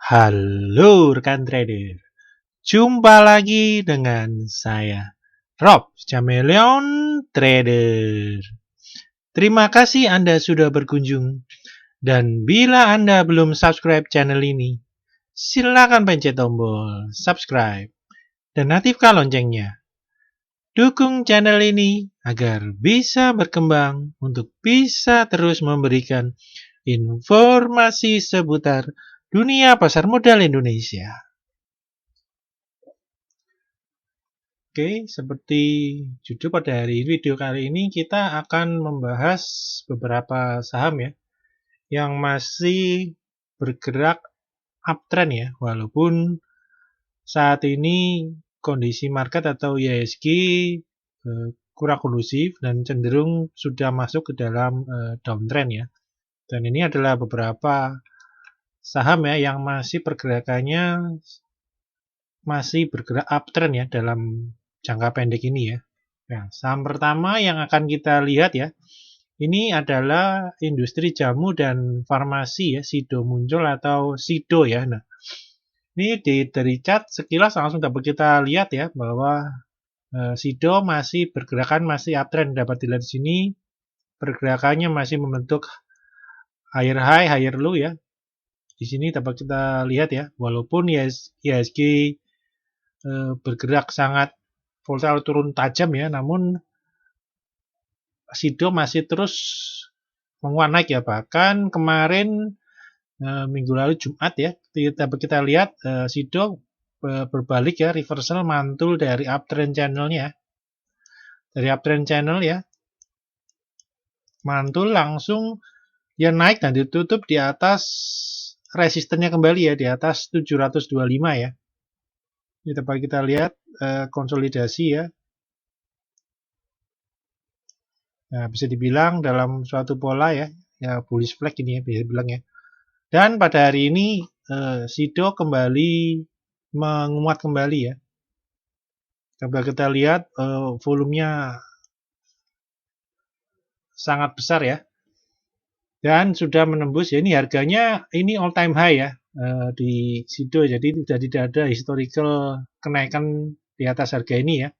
Halo rekan trader, jumpa lagi dengan saya, Rob Chameleon Trader. Terima kasih Anda sudah berkunjung, dan bila Anda belum subscribe channel ini, silakan pencet tombol subscribe dan aktifkan loncengnya. Dukung channel ini agar bisa berkembang untuk bisa terus memberikan informasi seputar dunia pasar modal Indonesia. Oke, seperti judul pada video kali ini kita akan membahas beberapa saham ya yang masih bergerak uptrend ya, walaupun saat ini kondisi market atau IHSG kurang kondusif dan cenderung sudah masuk ke dalam downtrend ya. Dan ini adalah beberapa saham ya yang masih pergerakannya masih bergerak uptrend ya dalam jangka pendek ini ya. Nah, saham pertama yang akan kita lihat ya, ini adalah industri jamu dan farmasi ya, Sido muncul atau Sido ya. Nah, ini dari chart sekilas langsung dapat kita lihat ya bahwa Sido masih pergerakan masih uptrend, dapat dilihat di sini pergerakannya masih membentuk higher high, higher low ya. Di sini dapat kita lihat ya, walaupun IHSG bergerak sangat volatile turun tajam ya, namun Sido masih terus menguat naik ya, bahkan kemarin minggu lalu Jumat ya kita lihat Sido berbalik ya, reversal mantul dari uptrend channelnya, dari uptrend channel ya, mantul langsung ya naik dan ditutup di atas resistennya kembali ya, di atas 725 ya. Ini dapat kita lihat konsolidasi ya. Nah, bisa dibilang dalam suatu pola ya bullish flag ini ya bisa dibilang ya. Dan pada hari ini Sido kembali menguat kembali ya. Coba kita lihat volumenya sangat besar ya. Dan sudah menembus ya, ini harganya ini all time high ya di Sido, jadi sudah tidak ada historical kenaikan di atas harga ini ya.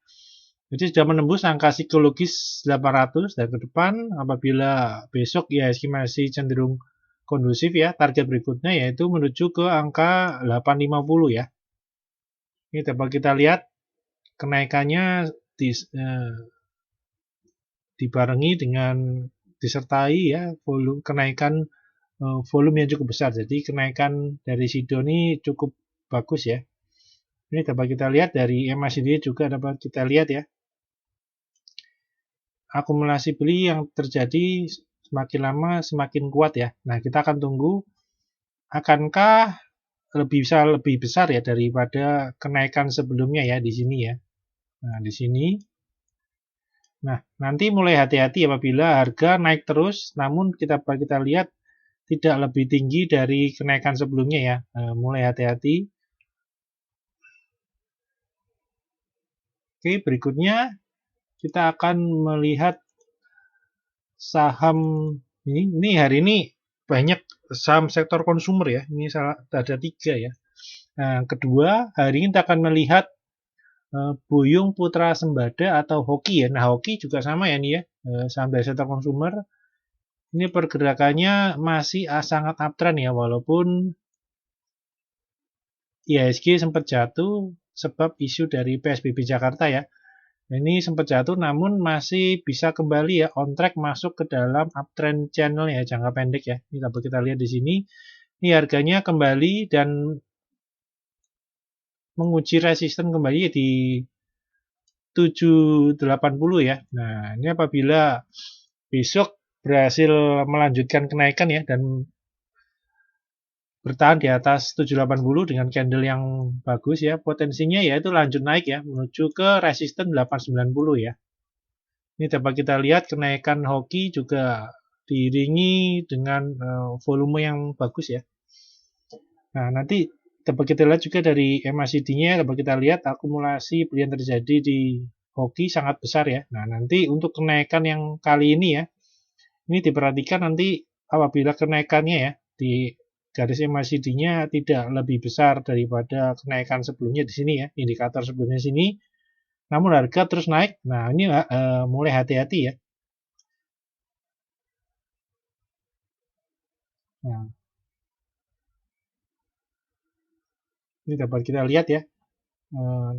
Jadi sudah menembus angka psikologis 800 dan ke depan apabila besok IHSG masih cenderung kondusif ya, target berikutnya yaitu menuju ke angka 850 ya. Ini dapat kita lihat kenaikannya dibarengi dengan disertai ya kenaikan volume yang cukup besar. Jadi kenaikan dari Sido ini cukup bagus ya. Ini dapat kita lihat dari MACD juga dapat kita lihat ya. Akumulasi beli yang terjadi semakin lama semakin kuat ya. Nah, kita akan tunggu akankah bisa lebih besar ya daripada kenaikan sebelumnya ya di sini ya. Nah, di sini. Nah, nanti mulai hati-hati apabila harga naik terus, namun kita lihat tidak lebih tinggi dari kenaikan sebelumnya ya. Nah, mulai hati-hati. Oke, berikutnya kita akan melihat saham ini hari ini banyak saham sektor konsumer ya. Ini ada 3 ya. Nah, kedua, hari ini kita akan melihat Buyung Putra Sembada atau Hoki ya. Nah, Hoki juga sama ya nih ya. Saham dari sektor konsumer. Ini pergerakannya masih sangat uptrend ya, walaupun IHSG sempat jatuh sebab isu dari PSBB Jakarta ya. Ini sempat jatuh namun masih bisa kembali ya on track masuk ke dalam uptrend channel ya jangka pendek ya. Ini dapat kita lihat di sini. Ini harganya kembali dan menguji resisten kembali di 780 ya. Nah, ini apabila besok berhasil melanjutkan kenaikan ya dan bertahan di atas 780 dengan candle yang bagus ya, potensinya yaitu lanjut naik ya menuju ke resisten 890 ya. Ini dapat kita lihat kenaikan Hoki juga diiringi dengan volume yang bagus ya. Nah, nanti dapat kita lihat juga dari MACD-nya, dapat kita lihat akumulasi beli yang terjadi di Hoki sangat besar ya. Nah, nanti untuk kenaikan yang kali ini ya, ini diperhatikan nanti apabila kenaikannya ya di garis MACD-nya tidak lebih besar daripada kenaikan sebelumnya di sini ya, indikator sebelumnya sini. Namun harga terus naik. Nah, ini mulai hati-hati ya. Nah, ini dapat kita lihat ya.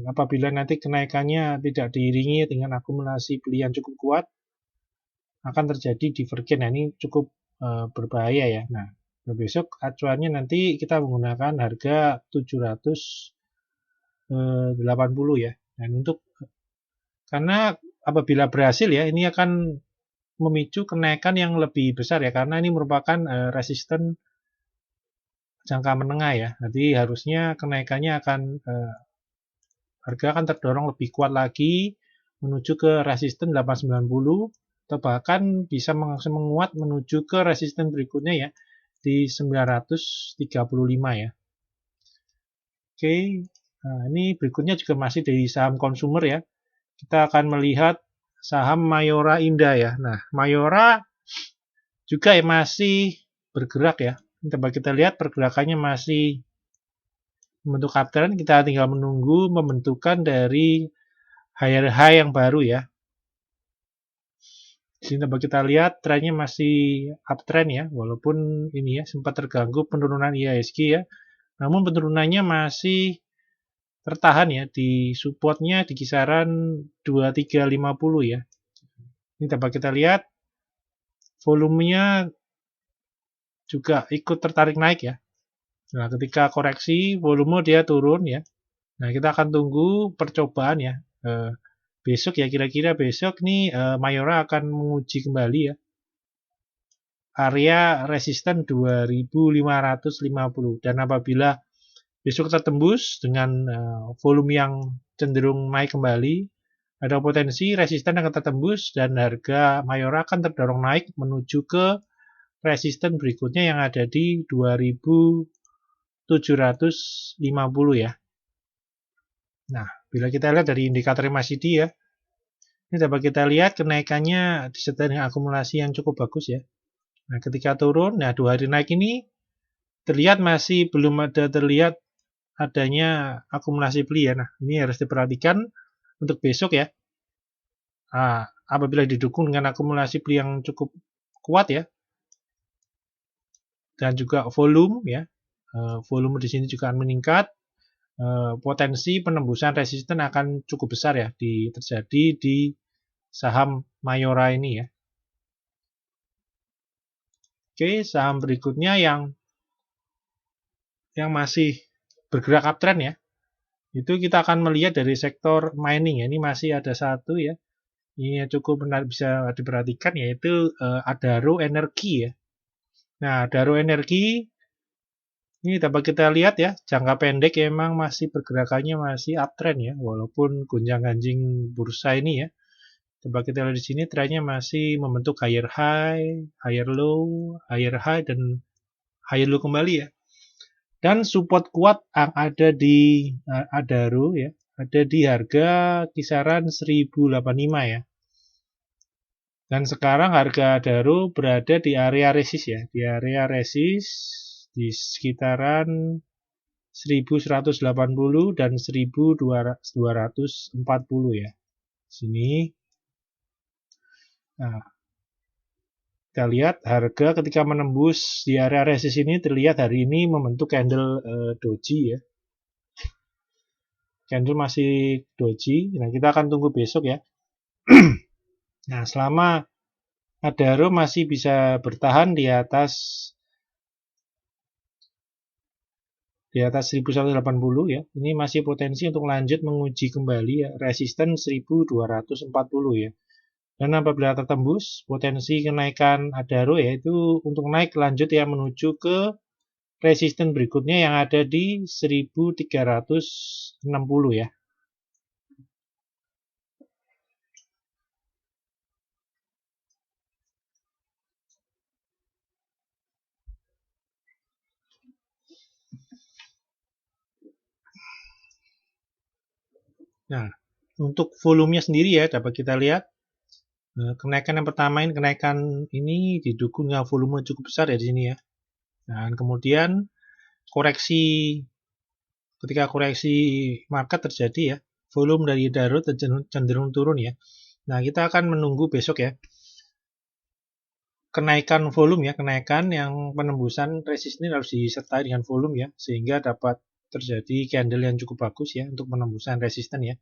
Apabila nanti kenaikannya tidak diiringi dengan akumulasi beli yang cukup kuat, akan terjadi divergen. Nah, ini cukup berbahaya ya. Nah, besok acuannya nanti kita menggunakan harga 780 ya. Dan karena apabila berhasil ya, ini akan memicu kenaikan yang lebih besar ya, karena ini merupakan resisten jangka menengah ya. Jadi harusnya kenaikannya harga akan terdorong lebih kuat lagi menuju ke resisten 890 atau bahkan bisa menguat menuju ke resisten berikutnya ya di 935 ya. Oke, nah ini berikutnya juga masih dari saham konsumer ya. Kita akan melihat saham Mayora Indah ya. Nah, Mayora juga ya masih bergerak ya. Coba kita lihat pergerakannya masih membentuk uptrend, kita tinggal menunggu pembentukan dari higher high yang baru ya. Di sini coba kita lihat trennya masih uptrend ya, walaupun ini ya sempat terganggu penurunan IHSG ya. Namun penurunannya masih tertahan ya di supportnya di kisaran 2350 ya. Ini dapat kita lihat volumenya juga ikut tertarik naik ya. Nah, ketika koreksi volume dia turun ya. Nah, kita akan tunggu percobaan ya. Besok ya, kira-kira besok nih Mayora akan menguji kembali ya area resisten 2550, dan apabila besok tertembus dengan volume yang cenderung naik kembali, ada potensi resisten akan tertembus dan harga Mayora akan terdorong naik menuju ke resisten berikutnya yang ada di 2750 ya. Nah, bila kita lihat dari indikator MACD ya, ini dapat kita lihat kenaikannya disertai dengan akumulasi yang cukup bagus ya. Nah, ketika turun, nah 2 hari naik ini terlihat masih belum ada terlihat adanya akumulasi beli ya. Nah, ini harus diperhatikan untuk besok ya. Nah, apabila didukung dengan akumulasi beli yang cukup kuat ya, dan juga volume ya, volume di sini juga akan meningkat, potensi penembusan resisten akan cukup besar ya terjadi di saham Mayora ini ya. Oke, saham berikutnya yang masih bergerak uptrend ya. Itu kita akan melihat dari sektor mining ya. Ini masih ada satu ya. Ini cukup benar bisa diperhatikan yaitu Adaro Energi ya. Nah, Adaro Energi ini dapat kita lihat ya, jangka pendek ya, memang masih pergerakannya masih uptrend ya, walaupun gonjang-ganjing bursa ini ya. Coba kita lihat di sini trennya masih membentuk higher high, higher low, higher high, dan higher low kembali ya. Dan support kuat yang ada di Adaro ya, ada di harga kisaran 1085 ya. Dan sekarang harga Adaro berada di area resist ya, di area resist di sekitaran 1180 dan 1240 ya. Sini. Nah, kita lihat harga ketika menembus di area resist ini terlihat hari ini membentuk candle doji ya. Candle masih doji. Nah, kita akan tunggu besok ya. Nah, selama Adaro masih bisa bertahan di atas 1180 ya. Ini masih potensi untuk lanjut menguji kembali ya resisten 1240 ya. Dan apabila tertembus, potensi kenaikan Adaro yaitu untuk naik lanjut ya menuju ke resisten berikutnya yang ada di 1360 ya. Nah, untuk volumenya sendiri ya dapat kita lihat kenaikan yang pertama ini, kenaikan ini didukung dengan volume cukup besar ya di sini ya. Dan kemudian ketika koreksi market terjadi ya, volume dari Darurat cenderung turun ya. Nah, kita akan menunggu besok ya, kenaikan volume ya, kenaikan yang penembusan resisten harus disertai dengan volume ya, sehingga dapat terjadi candle yang cukup bagus ya untuk penembusan resisten ya.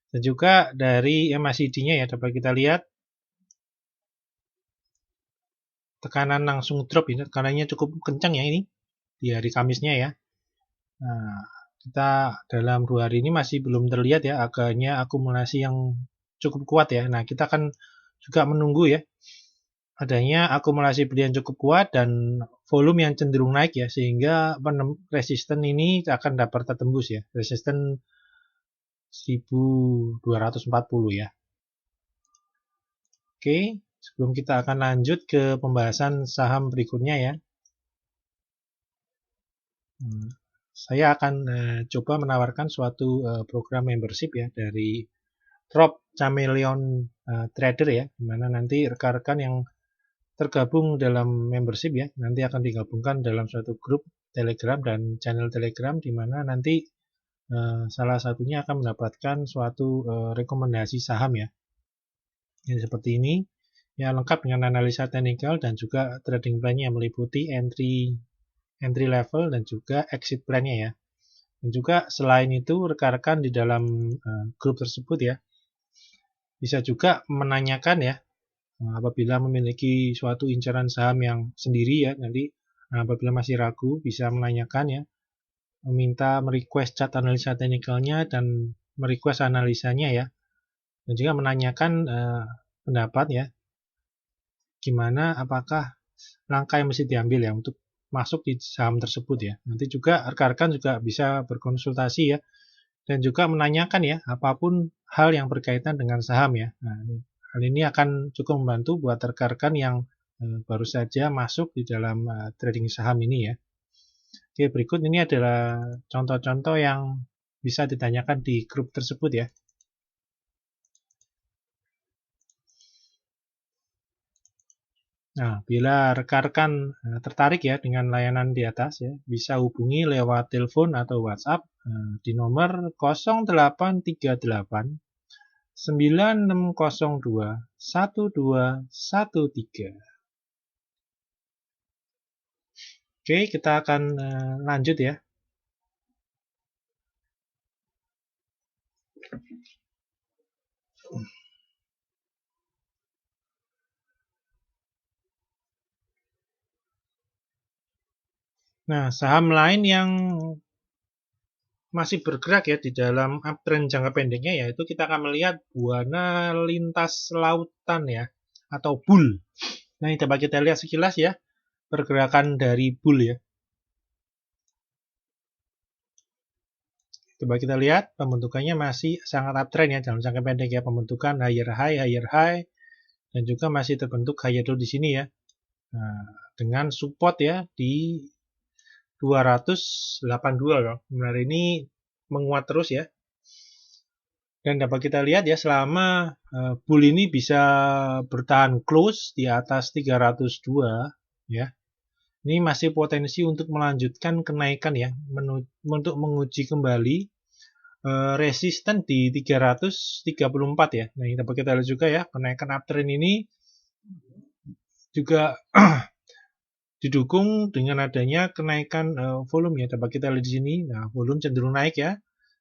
Dan juga dari MACD-nya ya, dapat kita lihat tekanan langsung drop ini, tekanannya cukup kencang ya ini di hari Kamisnya ya. Nah, kita dalam 2 hari ini masih belum terlihat ya agaknya akumulasi yang cukup kuat ya. Nah, kita akan juga menunggu ya adanya akumulasi beli yang cukup kuat dan volume yang cenderung naik ya, sehingga resisten ini akan dapat tertembus ya, resisten 1240 ya. Oke, sebelum kita akan lanjut ke pembahasan saham berikutnya ya, saya akan coba menawarkan suatu program membership ya dari Rob Chameleon Trader ya, dimana nanti rekan-rekan yang tergabung dalam membership ya, nanti akan digabungkan dalam suatu grup Telegram dan channel Telegram, di mana nanti salah satunya akan mendapatkan suatu rekomendasi saham ya, yang seperti ini ya, lengkap dengan analisa teknikal dan juga trading plan-nya yang meliputi entry level dan juga exit plan-nya ya. Dan juga selain itu rekan-rekan di dalam grup tersebut ya bisa juga menanyakan ya, apabila memiliki suatu incaran saham yang sendiri ya, nanti apabila masih ragu bisa menanyakan ya, meminta merequest chart analisa teknikalnya dan merequest analisanya ya, dan juga menanyakan pendapat ya, gimana apakah langkah yang mesti diambil ya untuk masuk di saham tersebut ya. Nanti juga rekan-rekan juga bisa berkonsultasi ya, dan juga menanyakan ya apapun hal yang berkaitan dengan saham ya. Nah, hal ini akan cukup membantu buat rekan-rekan yang baru saja masuk di dalam trading saham ini ya. Oke, berikut ini adalah contoh-contoh yang bisa ditanyakan di grup tersebut ya. Nah, bila rekan-rekan tertarik ya dengan layanan di atas ya, bisa hubungi lewat telepon atau WhatsApp di nomor 0838 9602 1213. Oke, kita akan lanjut ya. Nah, saham lain yang masih bergerak ya di dalam uptrend jangka pendeknya, yaitu kita akan melihat buana lintas lautan ya, atau bull. Nah, ini dapat kita lihat sekilas ya pergerakan dari bull ya. Coba kita lihat pembentukannya masih sangat uptrend ya dalam jangka pendek ya, pembentukan higher high, dan juga masih terbentuk higher low di sini ya. Nah, dengan support ya di 282 ya. Benar, ini menguat terus ya. Dan dapat kita lihat ya, selama bull ini bisa bertahan close di atas 302 ya. Ini masih potensi untuk melanjutkan kenaikan ya, untuk menguji kembali resisten di 334 ya. Nah, ini dapat kita lihat juga ya, kenaikan uptrend ini juga didukung dengan adanya kenaikan volume ya. Dapat kita lihat di sini. Nah, volume cenderung naik ya.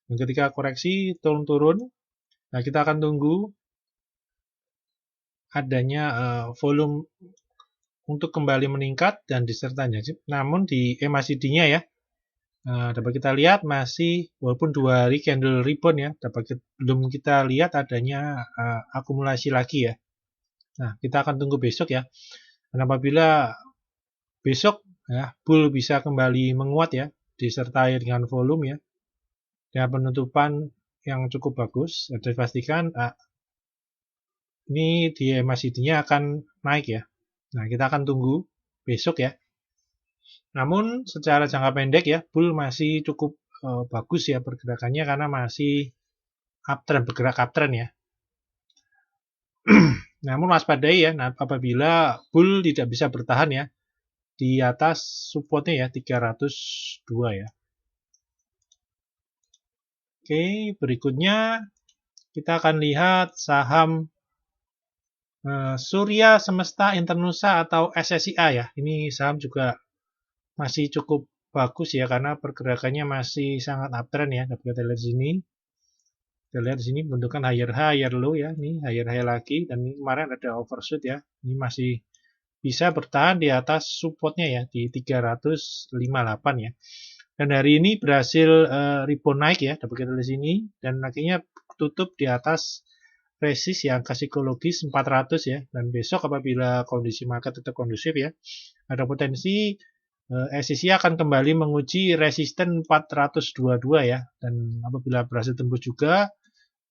Dan ketika koreksi turun-turun, nah kita akan tunggu adanya volume untuk kembali meningkat dan disertanya. Namun di MACD-nya ya, dapat kita lihat masih walaupun 2 hari candle rebound ya, belum kita lihat adanya akumulasi lagi ya. Nah, kita akan tunggu besok ya. Dan apabila besok ya bull bisa kembali menguat ya, disertai dengan volume ya, dan penutupan yang cukup bagus, dipastikan ini di MACD-nya akan naik ya. Nah, kita akan tunggu besok ya. Namun secara jangka pendek ya, bull masih cukup bagus ya pergerakannya karena masih uptrend, bergerak uptrend ya. Namun waspadai ya, apabila bull tidak bisa bertahan ya di atas supportnya ya 302 ya. Oke, berikutnya kita akan lihat saham Surya Semesta Internusa atau SSIA ya. Ini saham juga masih cukup bagus ya karena pergerakannya masih sangat uptrend ya. Dapat kita lihat di sini. Kita lihat di sini bentukan higher high, higher low ya. Ini higher high lagi dan ini kemarin ada overshoot ya. Ini masih bisa bertahan di atas supportnya ya di 358 ya. Dan hari ini berhasil rebound naik ya, dapat kita lihat di sini dan akhirnya tutup di atas resist yang angka psikologis 400 ya. Dan besok apabila kondisi market tetap kondusif ya, ada potensi SCC akan kembali menguji resisten 422 ya. Dan apabila berhasil tembus juga,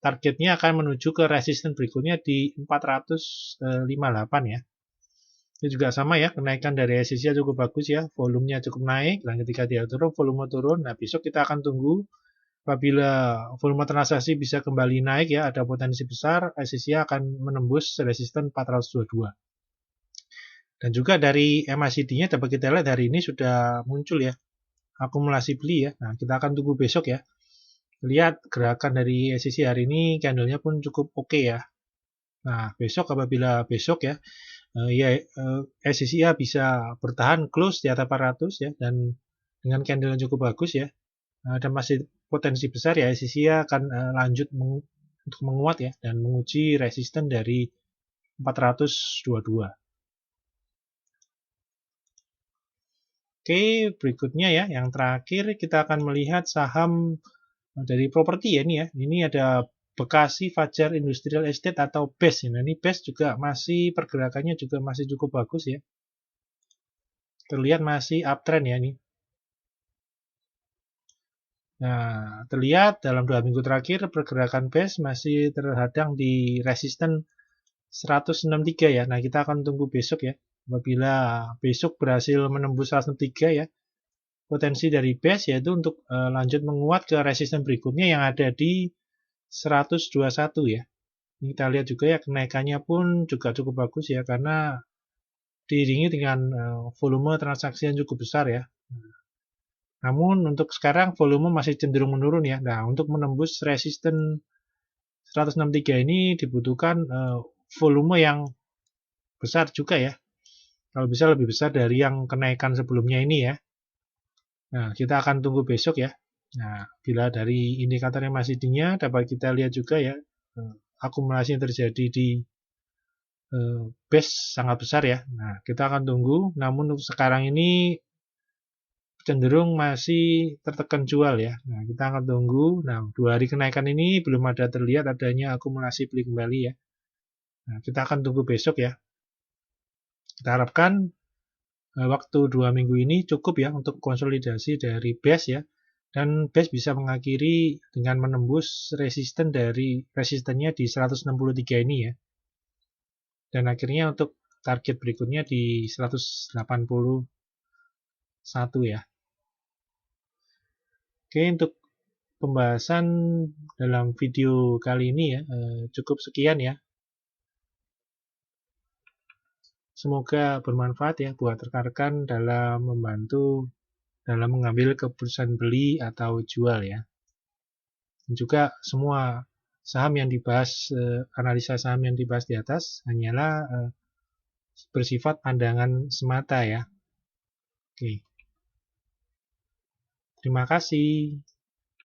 targetnya akan menuju ke resisten berikutnya di 458 ya. Ini juga sama ya, kenaikan dari SCC cukup bagus ya, volumenya cukup naik, dan ketika dia turun, volume turun. Nah, besok kita akan tunggu apabila volume transaksi bisa kembali naik ya, ada potensi besar, SCC akan menembus resisten 422. Dan juga dari MACD-nya dapat kita lihat hari ini sudah muncul ya, akumulasi beli ya. Nah, kita akan tunggu besok ya. Lihat gerakan dari SCC hari ini, candle-nya pun cukup oke ya. Nah, besok apabila besok ya, SCCA bisa bertahan close di atas 400 ya, dan dengan candle yang cukup bagus ya, dan masih potensi besar ya SCCA akan lanjut untuk menguat ya, dan menguji resisten dari 422. Oke, berikutnya ya, yang terakhir kita akan melihat saham dari properti ya ini ya. Ini ada Bekasi Fajar Industrial Estate atau BES. Nah, ini BES juga masih pergerakannya juga masih cukup bagus ya. Terlihat masih uptrend ya ini. Nah, terlihat dalam 2 minggu terakhir pergerakan BES masih terhadang di resisten 163 ya. Nah, kita akan tunggu besok ya. Apabila besok berhasil menembus 103 ya, potensi dari BES yaitu untuk lanjut menguat ke resisten berikutnya yang ada di 121 ya. Ini kita lihat juga ya kenaikannya pun juga cukup bagus ya karena diiringi dengan volume transaksi yang cukup besar ya. Namun untuk sekarang volume masih cenderung menurun ya. Nah, untuk menembus resisten 163 ini dibutuhkan volume yang besar juga ya. Kalau bisa lebih besar dari yang kenaikan sebelumnya ini ya. Nah, kita akan tunggu besok ya. Nah, bila dari indikator MACD-nya dapat kita lihat juga ya, akumulasi yang terjadi di base sangat besar ya. Nah, kita akan tunggu. Namun untuk sekarang ini cenderung masih tertekan jual ya. Nah, kita akan tunggu. Nah, 2 hari kenaikan ini belum ada terlihat adanya akumulasi beli kembali ya. Nah, kita akan tunggu besok ya. Kita harapkan waktu 2 minggu ini cukup ya untuk konsolidasi dari base ya. Dan base bisa mengakhiri dengan menembus resisten dari resistennya di 163 ini ya. Dan akhirnya untuk target berikutnya di 181 ya. Oke, untuk pembahasan dalam video kali ini ya, cukup sekian ya. Semoga bermanfaat ya buat rekan-rekan dalam membantu dalam mengambil keputusan beli atau jual ya. Dan juga semua saham yang dibahas, analisa saham yang dibahas di atas hanyalah bersifat pandangan semata ya. Oke. Terima kasih.